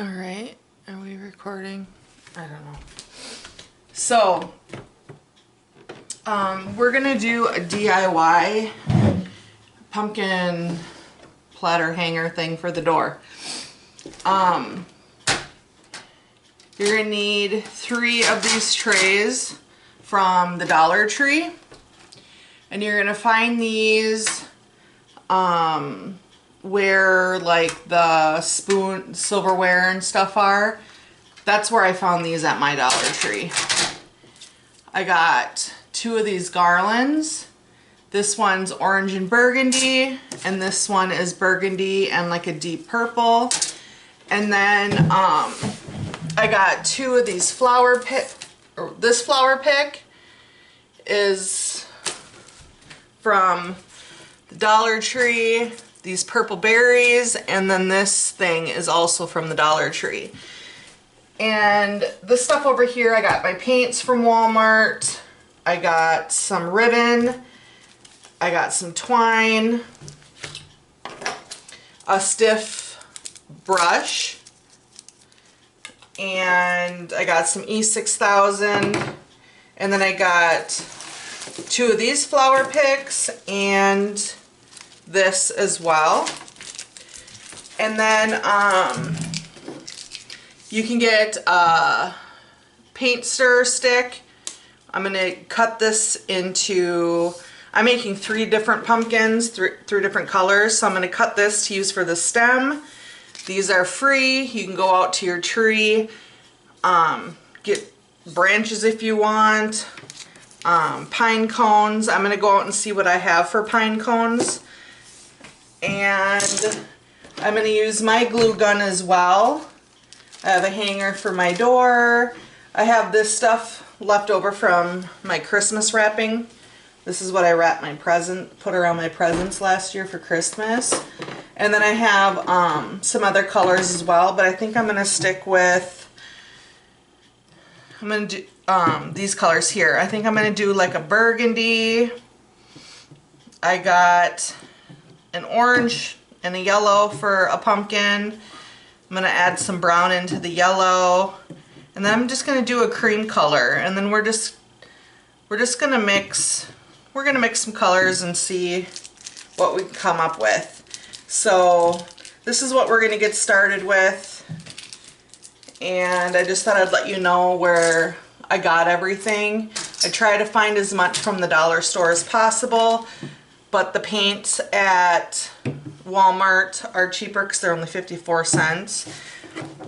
All right, are we recording? I don't know. So, we're gonna do a DIY pumpkin platter hanger thing for the door. You're gonna need 3 of these trays from the Dollar Tree, and you're gonna find these where like the spoon, silverware and stuff are. That's where I found these at my Dollar Tree. I got 2 of these garlands. This one's orange and burgundy, and this one is burgundy and like a deep purple. And then I got 2 of these flower pick. This flower pick is from the Dollar Tree. These purple berries, and then this thing is also from the Dollar Tree. And this stuff over here, I got my paints from Walmart. I got some ribbon. I got some twine. A stiff brush. And I got some E6000. And then I got 2 of these flower picks and this as well. And then you can get a paint stir stick. I'm gonna cut this into, I'm making 3 different pumpkins, 3 different colors, so I'm gonna cut this to use for the stem. These are free. You can go out to your tree, get branches if you want, pine cones. I'm gonna go out and see what I have for pine cones. And I'm going to use my glue gun as well. I have a hanger for my door. I have this stuff left over from my Christmas wrapping. This is what I wrapped my put around my presents last year for Christmas. And then I have some other colors as well, but I think I'm going to stick with, I'm going to do these colors here. I think I'm going to do like a burgundy. I got an orange and a yellow for a pumpkin. I'm gonna add some brown into the yellow, and then I'm just gonna do a cream color, and then we're just gonna mix. We're gonna mix some colors and see what we can come up with. So this is what we're gonna get started with, and I just thought I'd let you know where I got everything. I try to find as much from the dollar store as possible. But the paints at Walmart are cheaper because they're only 54 cents.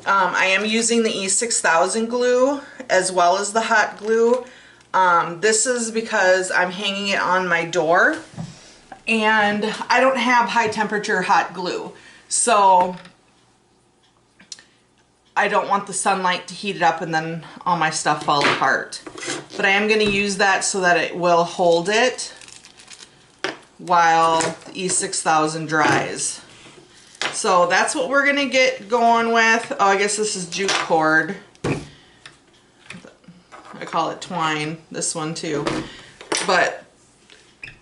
I am using the E6000 glue as well as the hot glue. This is because I'm hanging it on my door and I don't have high temperature hot glue. So I don't want the sunlight to heat it up and then all my stuff fall apart. But I am going to use that so that it will hold it while the E6000 dries. So that's what we're gonna get going with. Oh, I guess this is jute cord. I call it twine, this one too. But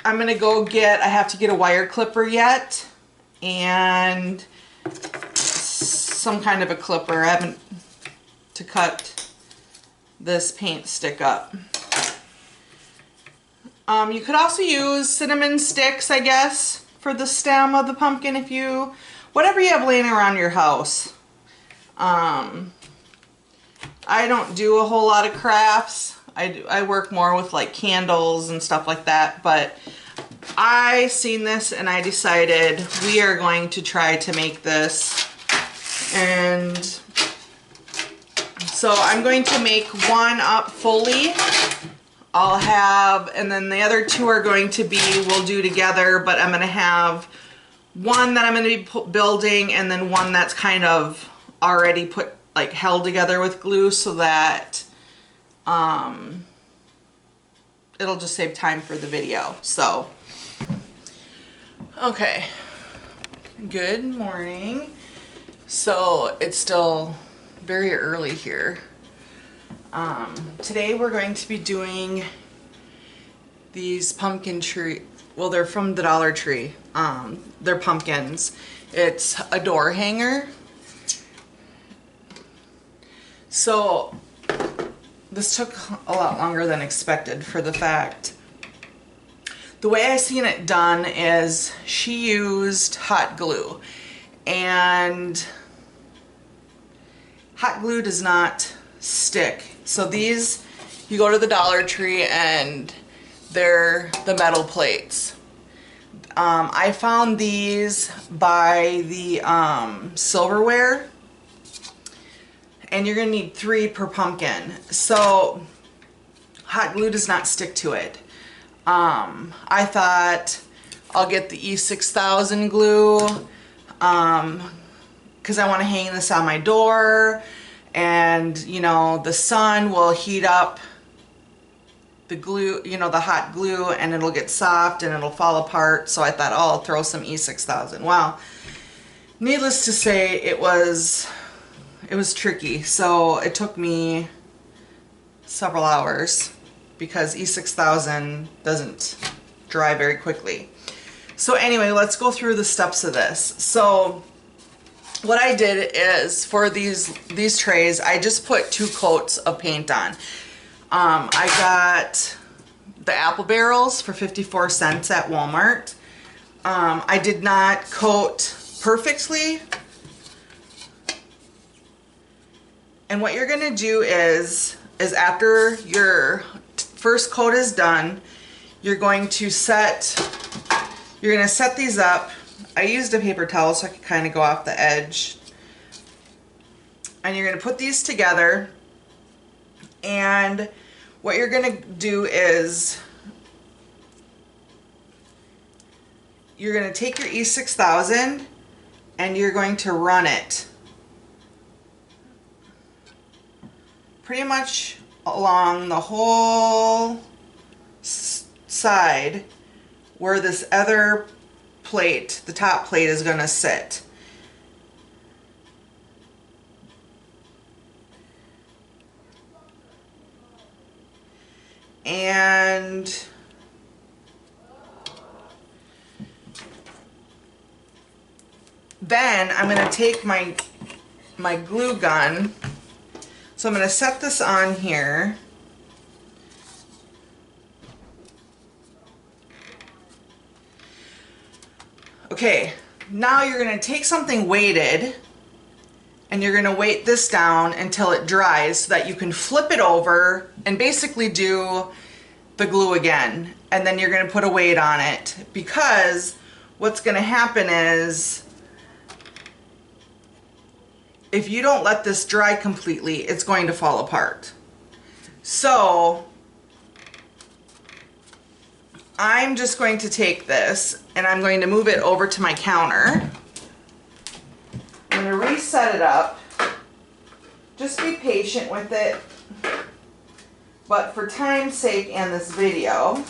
I'm gonna go get, I have to get a wire clipper yet, and some kind of a clipper. I haven't, to cut this paint stick up. You could also use cinnamon sticks, I guess, for the stem of the pumpkin, if you, whatever you have laying around your house. I don't do a whole lot of crafts. I work more with like candles and stuff like that, but I seen this and I decided we are going to try to make this. And so I'm going to make one up fully. I'll have, and then the other 2 are going to be, we'll do together, but I'm going to have one that I'm going to be building and then one that's kind of already put, like held together with glue so that it'll just save time for the video. So, okay, good morning. So it's still very early here. Today we're going to be doing these pumpkin tree, well, they're from the Dollar Tree. They're pumpkins. It's a door hanger So this took a lot longer than expected for the fact. The way I seen it done is she used hot glue, and hot glue does not stick. So these, you go to the Dollar Tree and they're the metal plates. I found these by the silverware, and you're gonna need 3 per pumpkin. So hot glue does not stick to it. I thought I'll get the E6000 glue because I want to hang this on my door, and you know, the sun will heat up the glue, you know, the hot glue, and it'll get soft and it'll fall apart. So I thought, oh, I'll throw some E6000. Well, needless to say, it was tricky. So it took me several hours because E6000 doesn't dry very quickly. So anyway, let's go through the steps of this. So what I did is, for these trays, I just put 2 coats of paint on. I got the apple barrels for 54 cents at Walmart. I did not coat perfectly. And what you're gonna do is after your first coat is done, you're gonna set these up. I used a paper towel so I could kind of go off the edge. And you're gonna put these together, and what you're gonna do is you're gonna take your E6000 and you're going to run it pretty much along the whole side where this other plate, the top plate, is going to sit. And then I'm going to take my glue gun. So I'm going to set this on here. Okay, now you're going to take something weighted and you're going to weight this down until it dries so that you can flip it over and basically do the glue again. And then you're going to put a weight on it, because what's going to happen is if you don't let this dry completely, it's going to fall apart. So I'm just going to take this and I'm going to move it over to my counter. I'm going to reset it up. Just be patient with it. But for time's sake and this video,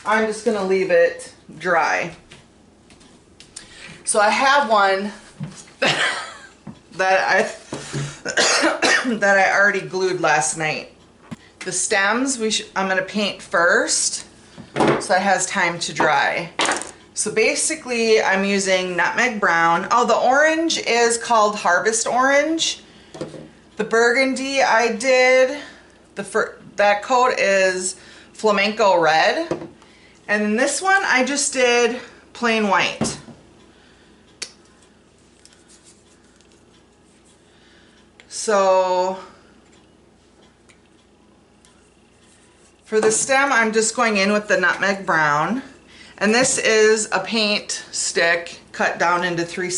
I'm just going to leave it dry. So I have one that I already glued last night. The stems I'm going to paint first so it has time to dry. So basically I'm using nutmeg brown. Oh, the orange is called Harvest Orange. The burgundy I did, that coat is Flamenco Red. And then this one I just did plain white. So for the stem, I'm just going in with the nutmeg brown. And this is a paint stick cut down into 3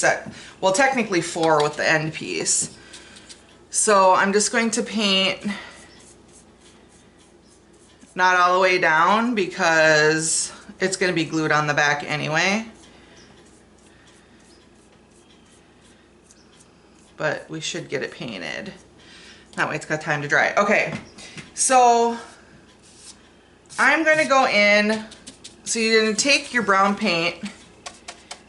well, technically 4 with the end piece. So I'm just going to paint not all the way down because it's going to be glued on the back anyway. But we should get it painted. That way it's got time to dry. Okay, so I'm going to go in. So you're going to take your brown paint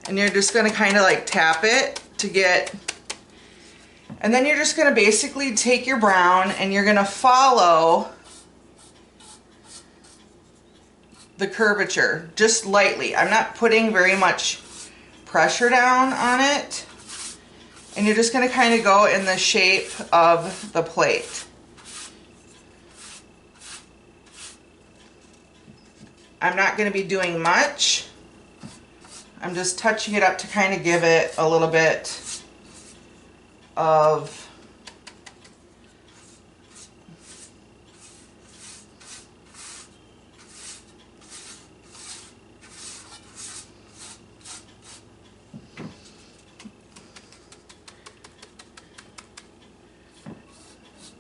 and you're just going to kind of like tap it to get, and then you're just going to basically take your brown and you're going to follow the curvature just lightly. I'm not putting very much pressure down on it. And you're just going to kind of go in the shape of the plate. I'm not going to be doing much. I'm just touching it up to kind of give it a little bit of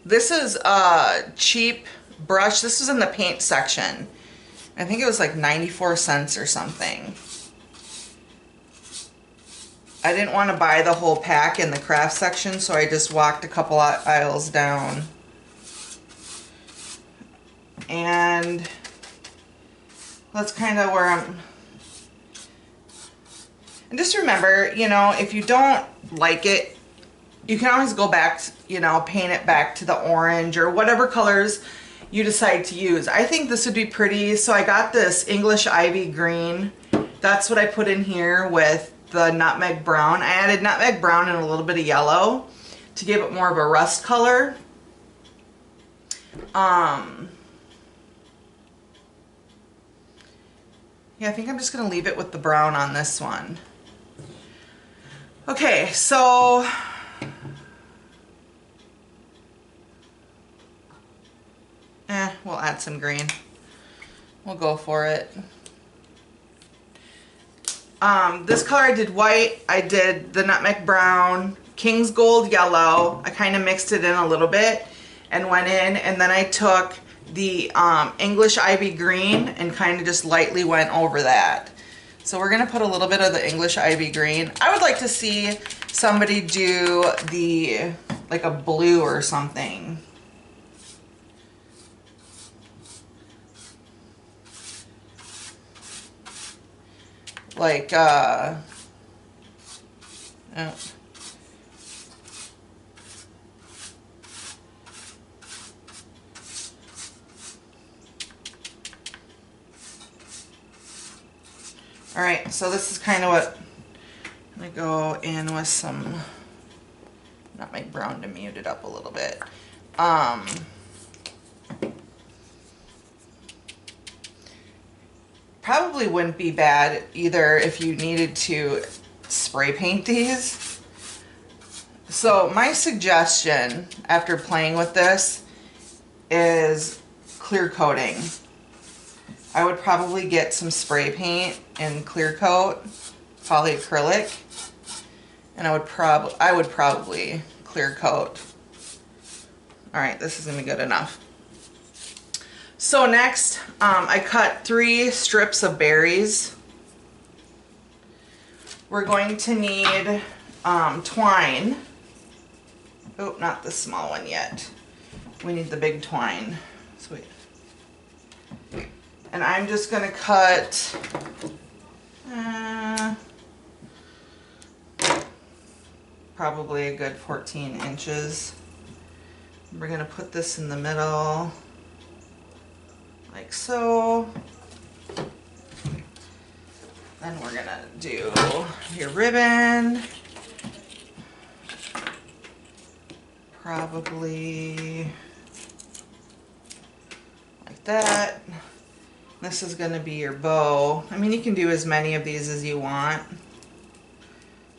this is a cheap brush. This was in the paint section. I think it was like 94 cents or something. I didn't want to buy the whole pack in the craft section, so I just walked a couple aisles down. And that's kind of where I'm. And just remember, you know, if you don't like it, you can always go back, you know, paint it back to the orange or whatever colors you decide to use. I think this would be pretty, so I got this English Ivy green. That's what I put in here with the nutmeg brown. I added nutmeg brown and a little bit of yellow to give it more of a rust color. Yeah, I think I'm just gonna leave it with the brown on this one. Okay, so we'll add some green. We'll go for it. This color I did white, I did the nutmeg brown, King's Gold yellow. I kind of mixed it in a little bit and went in, and then I took the English Ivy green and kind of just lightly went over that. So we're gonna put a little bit of the English Ivy green. I would like to see somebody do the, like a blue or something. Like, oh. All right, so this is kind of what I'm gonna go in with some nutmeg brown to mute it up a little bit. Probably wouldn't be bad either if you needed to spray paint these. So my suggestion after playing with this is clear coating. I would probably get some spray paint and clear coat, polyacrylic, and I would probably clear coat. All right, this is gonna be good enough. So next, I cut 3 strips of berries. We're going to need twine. Oh, not the small one yet. We need the big twine. Sweet. And I'm just going to cut probably a good 14 inches. We're going to put this in the middle. Like so. Then we're gonna do your ribbon. Probably like that. This is gonna be your bow. I mean, you can do as many of these as you want.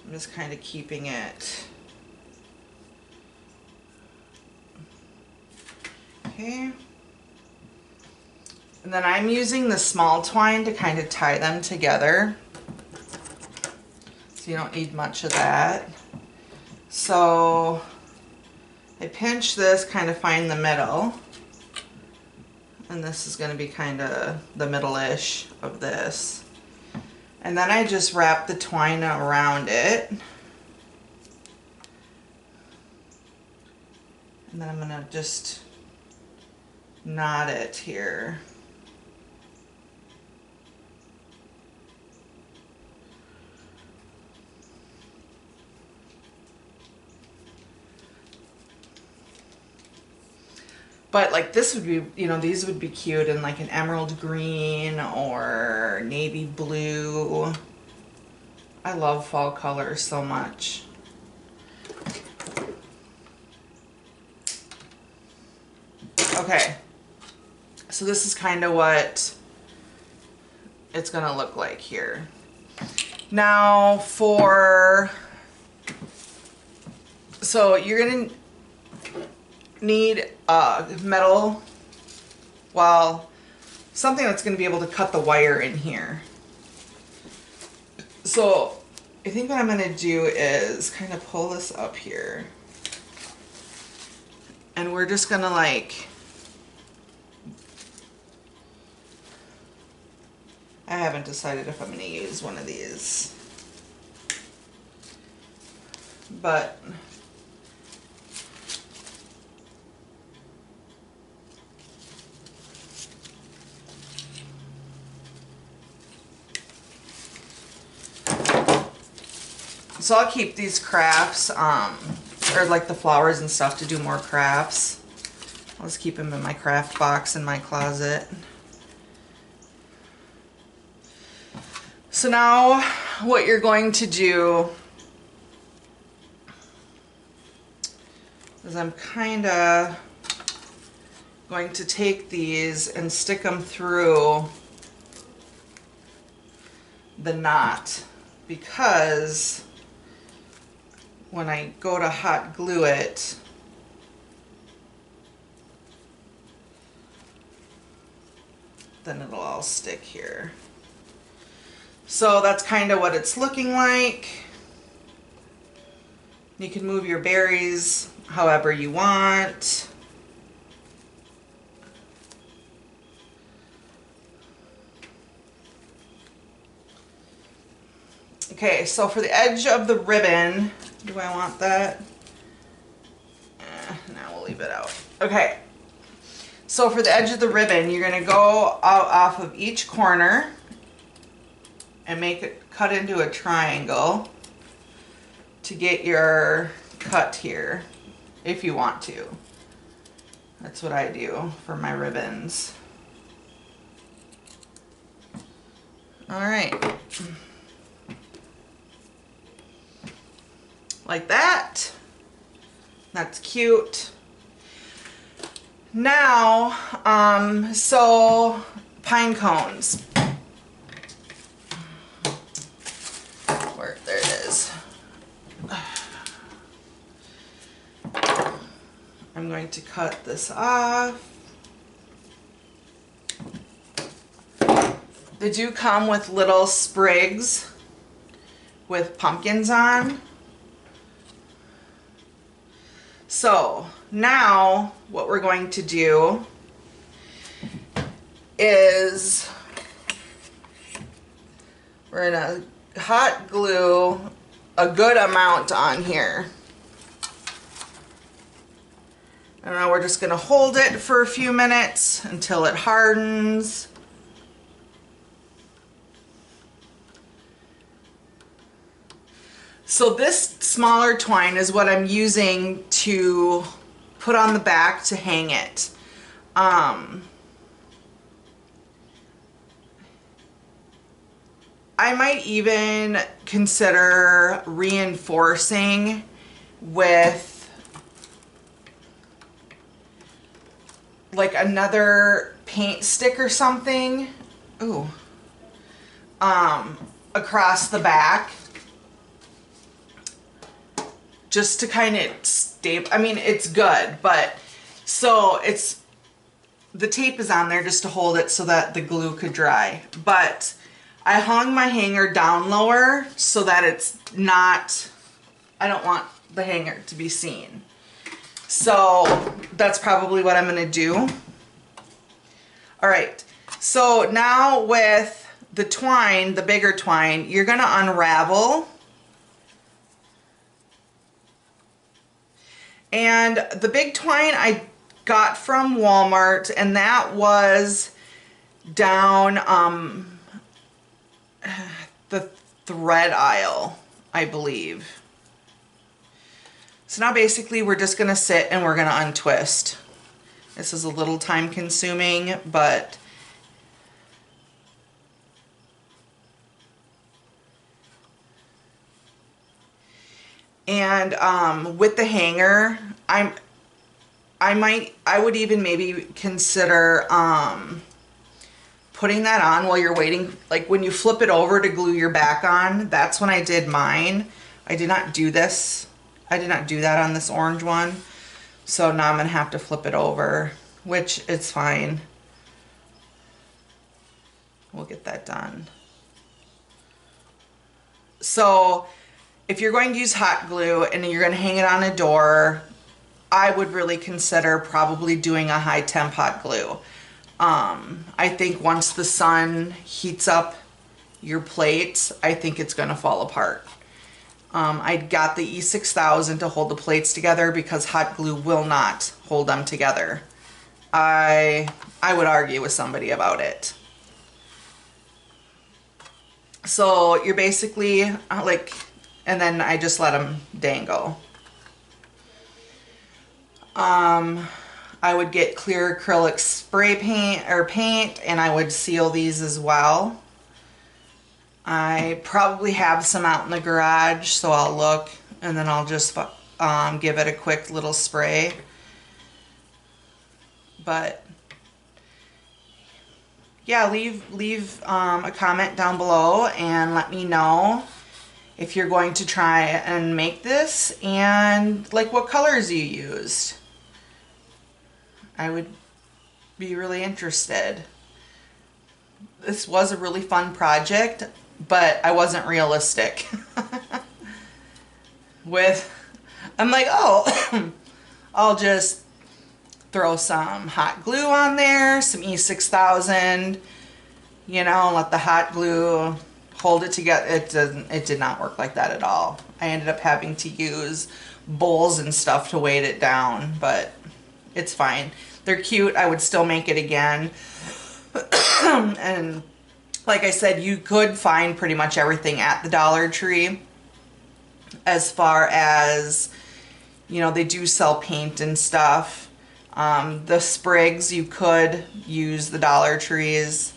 I'm just kind of keeping it. Okay. And then I'm using the small twine to kind of tie them together. So you don't need much of that. So I pinch this, kind of find the middle. And this is going to be kind of the middle-ish of this. And then I just wrap the twine around it. And then I'm going to just knot it here. But like this would be, you know, these would be cute in like an emerald green or navy blue. I love fall colors so much. Okay, so this is kind of what it's gonna look like here. Now so you're gonna need a metal, well, something that's gonna be able to cut the wire in here. So I think what I'm gonna do is kind of pull this up here. And we're just gonna like, I haven't decided if I'm gonna use one of these, but so I'll keep these crafts, or like the flowers and stuff to do more crafts. I'll just keep them in my craft box in my closet. So now what you're going to do is I'm kind of going to take these and stick them through the knot, because when I go to hot glue it, then it'll all stick here. So that's kind of what it's looking like. You can move your berries however you want. Okay, so for the edge of the ribbon, do I want that? No, we'll leave it out. Okay, so for the edge of the ribbon, you're gonna go out off of each corner and make it cut into a triangle to get your cut here, if you want to. That's what I do for my ribbons. All right. Like that. That's cute. Now, so pine cones. There it is. I'm going to cut this off. They do come with little sprigs with pumpkins on. So now what we're going to do is we're gonna hot glue a good amount on here. And now we're just gonna hold it for a few minutes until it hardens. So this smaller twine is what I'm using to put on the back to hang it. I might even consider reinforcing with like another paint stick or something. Ooh. Across the back. Just to kind of staple. I mean, it's good, but so it's, the tape is on there just to hold it so that the glue could dry. But I hung my hanger down lower so that it's not, I don't want the hanger to be seen. So that's probably what I'm gonna do. All right, so now with the twine, the bigger twine, you're gonna unravel. And the big twine I got from Walmart, and that was down the thread aisle, I believe. So now basically we're just gonna sit and we're gonna untwist. This is a little time consuming, but and with the hanger, I would even maybe consider putting that on while you're waiting. Like when you flip it over to glue your back on, that's when I did mine. I did not do this. I did not do that on this orange one. So now I'm gonna have to flip it over, which it's fine. We'll get that done. So if you're going to use hot glue and you're going to hang it on a door, I would really consider probably doing a high temp hot glue. I think once the sun heats up your plates, I think it's going to fall apart. I got the E6000 to hold the plates together because hot glue will not hold them together. I would argue with somebody about it. So you're basically like, and then I just let them dangle. I would get clear acrylic spray paint or paint, and I would seal these as well. I probably have some out in the garage, so I'll look and then I'll just give it a quick little spray. But yeah, leave a comment down below and let me know if you're going to try and make this and like what colors you used. I would be really interested. This was a really fun project, but I wasn't realistic. I'm like, oh, I'll just throw some hot glue on there, some E6000, you know, let the hot glue hold it together. It did not work like that at all. I ended up having to use bowls and stuff to weight it down, but it's fine. They're cute. I would still make it again. And like I said, you could find pretty much everything at the Dollar Tree. As far as, you know, they do sell paint and stuff. The sprigs, you could use the Dollar Trees,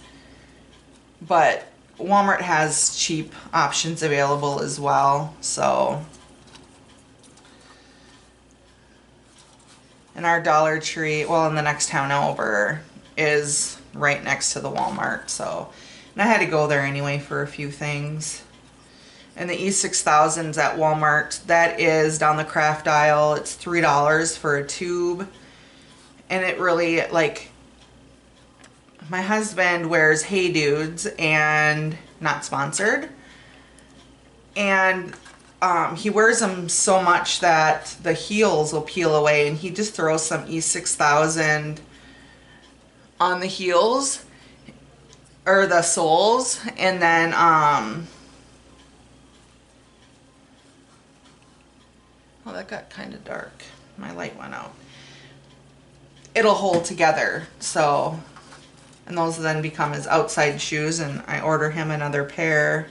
but Walmart has cheap options available as well. So, and our Dollar Tree, well, in the next town over, is right next to the Walmart. So, and I had to go there anyway for a few things. And the E6000's at Walmart, that is down the craft aisle. It's $3 for a tube. And it really, like, my husband wears Hey Dudes, and not sponsored. And he wears them so much that the heels will peel away, and he just throws some E6000 on the heels, or the soles, and then, oh, that got kind of dark. My light went out. It'll hold together, so, and those then become his outside shoes, and I order him another pair.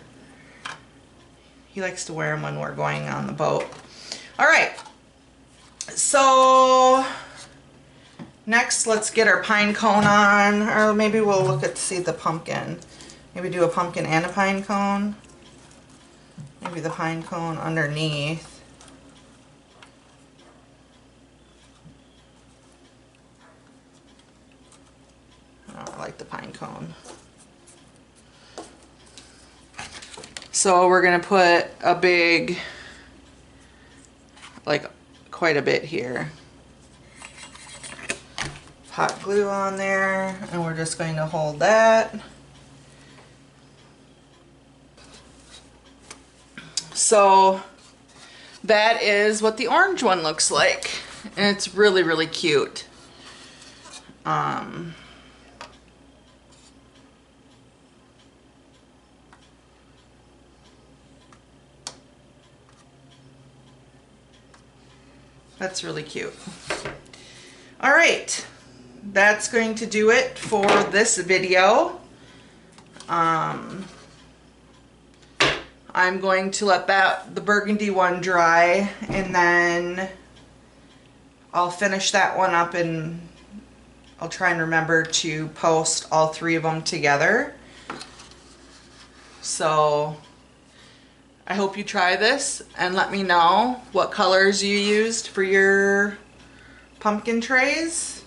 He likes to wear them when we're going on the boat. All right, so next let's get our pine cone on, or maybe we'll look at see the pumpkin. Maybe do a pumpkin and a pine cone. Maybe the pine cone underneath. I like the pine cone. So we're gonna put a big, like quite a bit here. Hot glue on there, and we're just going to hold that. So that is what the orange one looks like. And it's really, really cute. That's really cute. All right, that's going to do it for this video. I'm going to let the burgundy one dry, and then I'll finish that one up, and I'll try and remember to post all three of them together. So I hope you try this and let me know what colors you used for your pumpkin trays.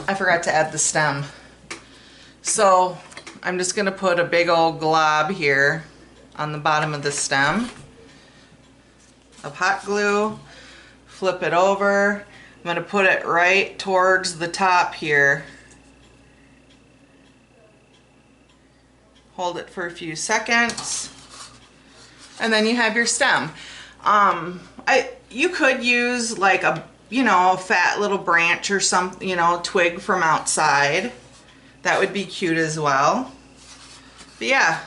I forgot to add the stem. So I'm just gonna put a big old glob here on the bottom of the stem of hot glue, flip it over. I'm gonna put it right towards the top here. Hold it for a few seconds, and then you have your stem. You could use like a, a fat little branch or something, twig from outside. That would be cute as well. But yeah,